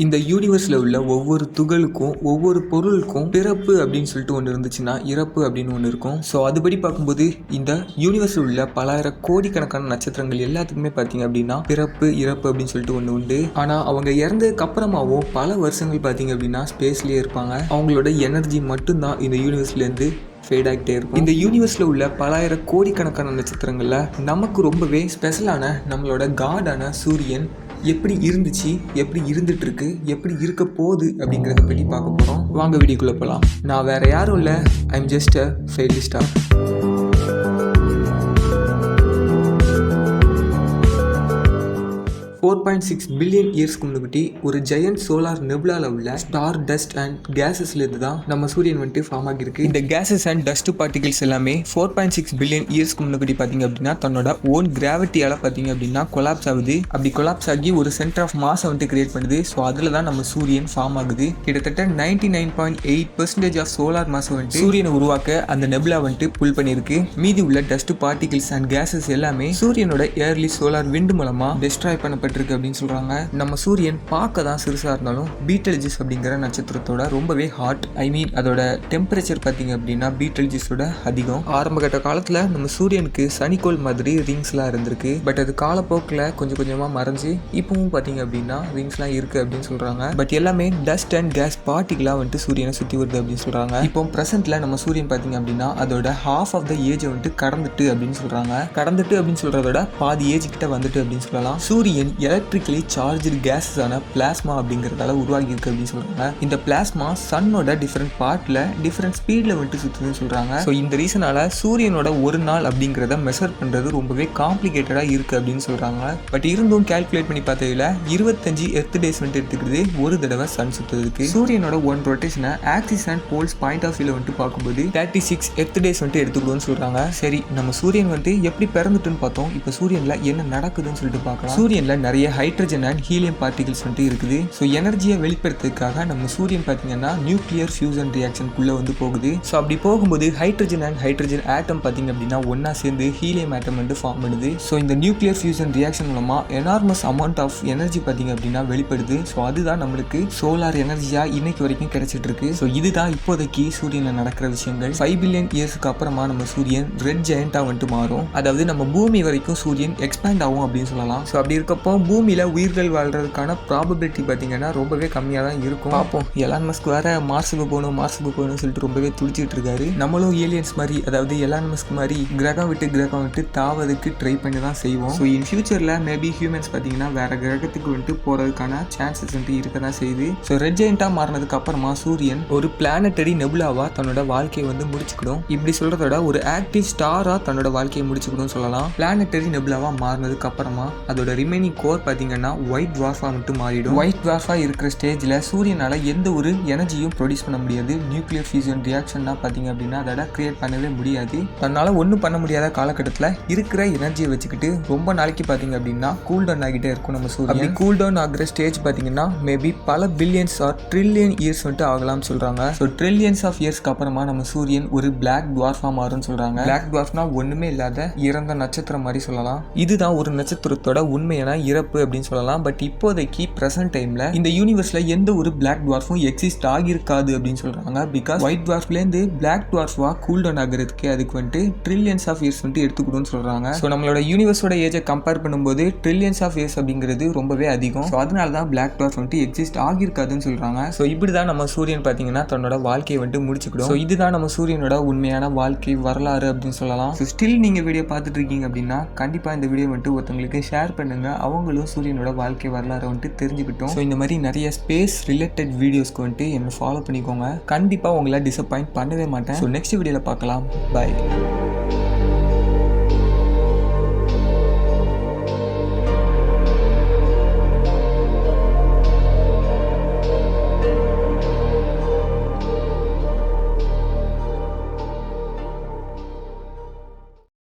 இந்த யூனிவர்ஸில் உள்ள ஒவ்வொரு துகளுக்கும் ஒவ்வொரு பொருளுக்கும் பிறப்பு அப்படின்னு சொல்லிட்டு ஒன்று இருந்துச்சுன்னா இறப்பு அப்படின்னு ஒன்று இருக்கும். ஸோ அதுபடி பார்க்கும்போது இந்த யூனிவர்ஸில் உள்ள பலாயிரம் கோடிக்கணக்கான நட்சத்திரங்கள் எல்லாத்துக்குமே பார்த்தீங்க அப்படின்னா பிறப்பு இறப்பு அப்படின்னு சொல்லிட்டு ஒன்று உண்டு. ஆனால் அவங்க இறந்ததுக்கு அப்புறமாவும் பல வருஷங்கள் பார்த்தீங்க அப்படின்னா ஸ்பேஸ்லேயே இருப்பாங்க. அவங்களோட எனர்ஜி மட்டும்தான் இந்த யூனிவர்ஸ்லேருந்து ஃபேட் ஆகிட்டே இருக்கும். இந்த யூனிவர்ஸில் உள்ள பலாயிரம் கோடிக்கணக்கான நட்சத்திரங்களில் நமக்கு ரொம்பவே ஸ்பெஷலான நம்மளோட காடான சூரியன் எப்படி இருந்துச்சு, எப்படி இருந்துட்டு இருக்கு, எப்படி இருக்க போகுது அப்படிங்கிறத பற்றி பார்க்க போகிறோம். வாங்க வீடியோக்குள்ளே போகலாம். நான் வேற யாரும் இல்லை, I'm just a failed star. 4.6 billion இயர்ஸ்க்கு முன்னாடி ஒரு ஜெயண்ட் சோலார் நெபுலால உள்ள ஸ்டார் டஸ்ட் அண்ட் கேஸஸ்லேருந்து தான் நம்ம சூரியன் வந்துட்டு ஃபார்ம் ஆகியிருக்கு. இந்த கேஸஸ் அண்ட் டஸ்ட் பார்ட்டிகல்ஸ் எல்லாமே 4.6 பில்லியன் இயர்ஸ்க்கு முன்னாடி பார்த்தீங்க அப்படின்னா தன்னோட ஓன் கிராவிட்டியால் பார்த்தீங்க அப்படின்னா கொலாப்ஸ் ஆகுது. அப்படி கொலாப்ஸ் ஆகி ஒரு சென்டர் ஆஃப் மாஸை வந்துட்டு கிரியேட் பண்ணுது. ஸோ அதில் தான் நம்ம சூரியன் ஃபார்ம் ஆகுது. கிட்டத்தட்ட 99.8% ஆஃப் சோலார் மாஸை வந்துட்டு சூரியனை உருவாக்க அந்த நெபுலா வந்துட்டு புல் பண்ணியிருக்கு. மீதி உள்ள டஸ்ட் பார்ட்டிகல்ஸ் அண்ட் கேஸஸ் எல்லாமே சூரியனோட ஏர்லி சோலார் விண்ட் மூலமா டெஸ்ட்ராய் பண்ணப்பட்டு இருக்கு அப்படின்னு சொல்றாங்க. நம்ம சூரியன் பார்க்க தான் சிறுசா இருந்தாலும் பீட்டல்ஜிஸ் அப்படிங்கிற நட்சத்திரத்தோட ரொம்பவே ஹாட். அதோட டெம்பரேச்சர் பார்த்தீங்க அப்படின்னா பீட்டல்ஜிஸோட அதிகம். ஆரம்ப கட்ட காலத்துல நம்ம சூரியனுக்கு சனிக்கோள் மாதிரி ரிங்ஸ்லாம் இருந்திருக்கு. பட் அது காலப்போக்கில் கொஞ்சம் கொஞ்சமா மறைஞ்சு இப்பவும் பார்த்தீங்க அப்படின்னா ரிங்ஸ்லாம் இருக்கு அப்படின்னு சொல்றாங்க. பட் எல்லாமே டஸ்ட் அண்ட் கேஸ் பார்ட்டிகளா வந்துட்டு சூரியனை சுத்தி வருது அப்படின்னு சொல்றாங்க. இப்போ பிரசன்ட்ல நம்ம சூரியன் பார்த்தீங்க அப்படின்னா அதோட ஹாஃப் ஆஃப் த ஏஜ் வந்துட்டு கடந்துட்டு அப்படின்னு சொல்றாங்க. கடந்துட்டு அப்படின்னு சொல்றதோட பாதி ஏஜ் கிட்ட வந்துட்டு அப்படின்னு சொல்லலாம். சூரியன் எலக்ட்ரிக்கலி சார்ஜ்டு கேஸஸான பிளாஸ்மா அப்படிங்கிறதால உருவாகி இருக்கு அப்படின்னு சொல்றாங்க. இந்த பிளாஸ்மா சன்னோட டிஃப்ரெண்ட் பார்ட்ல டிஃப்ரெண்ட் ஸ்பீட்ல வந்துட்டு சுற்றுதுன்னு சொல்றாங்க. ஸோ இந்த ரீசனால சூரியனோட ஒரு நாள் அப்படிங்கிறத மெஷர் பண்றது ரொம்பவே காம்ப்ளிகேட்டடா இருக்கு அப்படின்னு சொல்றாங்க. பட் இருந்தும் கால்குலேட் பண்ணி பார்த்ததுல 25 எர்த் டேஸ் வந்துட்டு எடுத்துக்கிறது ஒரு தடவை சன் சுத்துறதுக்கு. சூரியனோட ஒன் ரொட்டேஷனை axis and poles point of வியூல வந்துட்டு பார்க்கும்போது 36 எர்த் டேஸ் வந்துட்டு எடுத்துக்கணும்னு சொல்றாங்க. சரி, நம்ம சூரியன் வந்துட்டு எப்படி பிறந்துட்டுன்னு பார்த்தோம். இப்போ சூரியன்ல என்ன நடக்குதுன்னு சொல்லிட்டு பார்க்கலாம். சூரியன்ல நிறைய ஹைட்ரஜன் அண்ட் ஹீலியம் பார்ட்டிகல்ஸ் வந்துட்டு இருக்குது. ஸோ எனர்ஜியை வெளிப்படுத்துறதுக்காக நம்ம சூரியன் பார்த்தீங்கன்னா நியூக்ளியர் ஃபியூசன் ரியாக்ஷனுக்குள்ள வந்து போகுது. ஸோ அப்படி போகும்போது ஹைட்ரஜன் அண்ட் ஹைட்ரஜன் ஆட்டம் பார்த்தீங்க அப்படின்னா ஒன்னா சேர்ந்து ஹீலியம் ஆட்டம் வந்து ஃபார்ம் பண்ணுது. ஸோ இந்த நியூக்ளியர் ஃபியூசன் ரியாக்ஷன் மூலமா எனார்மஸ் அமௌண்ட் ஆஃப் எனர்ஜி பார்த்தீங்க அப்படின்னா வெளிப்படுது. ஸோ அதுதான் நம்மளுக்கு சோலார் எனர்ஜியா இன்னைக்கு வரைக்கும் கிடைச்சிட்டு இருக்கு. ஸோ இதுதான் இப்போதைக்கு சூரியனில் நடக்கிற விஷயங்கள். 5 பில்லியன் இயர்ஸ்க்கு அப்புறமா நம்ம சூரியன் ரெட் ஜெயண்டா வந்துட்டு மாறும். அதாவது நம்ம பூமி வரைக்கும் சூரியன் எக்ஸ்பேண்ட் ஆகும் அப்படின்னு சொல்லலாம். ஸோ அப்படி இருக்கப்போ பூமியில உயிர்கள் வாழ்றதுக்கான ப்ராபபிலிட்டி பார்த்தீங்கன்னா ரொம்பவே கம்மியாக தான் இருக்கும். பார்ப்போம். எலான் மஸ்க் வேற மார்ஸுக்கு போகணும்னு சொல்லிட்டு ரொம்பவே துடிச்சிட்டு இருக்காரு. நம்மளும் ஏலியன்ஸ் மாதிரி, அதாவது எலான் மஸ்க் மாதிரி கிரகம் விட்டு தாவதுக்கு ட்ரை பண்ணி தான் செய்வோம். ஸோ இன் ஃபியூச்சர்ல மேபி ஹியூமன்ஸ் பார்த்தீங்கன்னா வேற கிரகத்துக்கு வந்துட்டு போறதுக்கான சான்சஸ் வந்துட்டு இருக்க தான் செய்யுது. ஸோ ரெட் ஜெயண்டா மாறினதுக்கு அப்புறமா சூரியன் ஒரு பிளானட்டரி நெபுலாவா தன்னோட வாழ்க்கையை வந்து முடிச்சுக்கணும். இப்படி சொல்றதோட ஒரு ஆக்டிவ் ஸ்டாரா தன்னோட வாழ்க்கையை முடிச்சுக்கணும் சொல்லலாம். பிளானட்டரி நெபுலாவா மாறினதுக்கு அப்புறமா அதோட ரிமைனிங் கோர் பார்த்தீங்கன்னா ஒயிட் டுவார்ஃபா மட்டும் மாறிடும். ஒயிட் டுவார்ஃபா இருக்கிற ஸ்டேஜில் சூரியனால எந்த ஒரு எனர்ஜியும் ப்ரொடியூஸ் பண்ண முடியாது. நியூக்ளியர் ஃபியூஷன் ரியாக்ஷன்னா பார்த்தீங்க அப்படின்னா அதோட கிரியேட் பண்ணவே முடியாது. தன்னால் ஒன்றும் பண்ண முடியாத காலகட்டத்தில் இருக்கிற எனர்ஜியை வச்சுக்கிட்டு ரொம்ப நாளைக்கு பார்த்தீங்க அப்படின்னா கூல் டவுன் ஆகிட்டே இருக்கும் நம்ம சூரியன். அப்படி கூல் டவுன் ஆகிற ஸ்டேஜ் பார்த்தீங்கன்னா மேபி பல பில்லியன்ஸ் ஆர் ட்ரில்லியன் இயர்ஸ் வந்துட்டு ஆகலாம்னு சொல்கிறாங்க. ஸோ ட்ரில்லியன்ஸ் ஆஃப் இயர்ஸ்க்கு அப்புறமா நம்ம சூரியன் ஒரு பிளாக் டுவார்ஃபா மாறும்னு சொல்கிறாங்க. பிளாக் டுவார்ஃப்னா ஒன்றுமே இல்லாத இறந்த நட்சத்திரம் மாதிரி சொல்லலாம். இதுதான் ஒரு நட்சத்திரத்தோட உண்மையான இறப்பு அப்படின்னு சொல்லலாம். பட் இப்போதைக்கு பிரசன்ட் டைம்ல இந்த யூனிவர்ஸ்ல எந்த ஒரு பிளாக் டுவார்ஃபும் எக்ஸிஸ்ட் ஆகியிருக்காது அப்படின்னு சொல்றாங்க. பிகாஸ் ஒயிட் டுவார்ஃப்லேருந்து பிளாக் டுவார்ஃபா கூல் டவுன் ஆகிறதுக்கு அதுக்கு வந்துட்டு ட்ரில்லியன்ஸ் ஆஃப் இயர்ஸ் வந்துட்டு எடுத்துக்கணும்னு சொல்றாங்க. ஸோ நம்மளோட யூனிவர்ஸோட ஏஜை கம்பேர் பண்ணும்போது ட்ரில்லியன்ஸ் ஆஃப் இயர்ஸ் அப்படிங்கிறது ரொம்பவே அதிகம். ஸோ அதனால தான் பிளாக் டுவார்ஃப் வந்துட்டு எக்ஸிஸ்ட் ஆகியிருக்காதுன்னு சொல்றாங்க. ஸோ இப்படிதான் நம்ம சூரியன் பார்த்தீங்கன்னா தன்னோட வாழ்க்கையை வந்துட்டு முடிச்சுக்கிடும். ஸோ இதுதான் நம்ம சூரியனோட உண்மையான வாழ்க்கை வரலாறு அப்படின்னு சொல்லலாம். ஸோ ஸ்டில் நீங்க வீடியோ பார்த்துட்டு இருக்கீங்க அப்படின்னா கண்டிப்பா இந்த வீடியோ வந்துட்டு ஒருத்தவங்களுக்கு ஷேர் பண்ணுங்க. அவங்களும் சூரியனோட வாழ்க்கை வரலாறு வந்துட்டு தெரிஞ்சுக்கிட்டோம். ஸோ இந்த மாதிரி நிறைய ஸ்பேஸ் ரிலேட்டட் வீடியோஸ்க்கு வந்துட்டு என்ன ஃபாலோ பண்ணிக்கோங்க. கண்டிப்பாக உங்களை டிசப்பாயிண்ட் பண்ணவே மாட்டேன். ஸோ நெக்ஸ்ட் வீடியோவில் பார்க்கலாம். பை.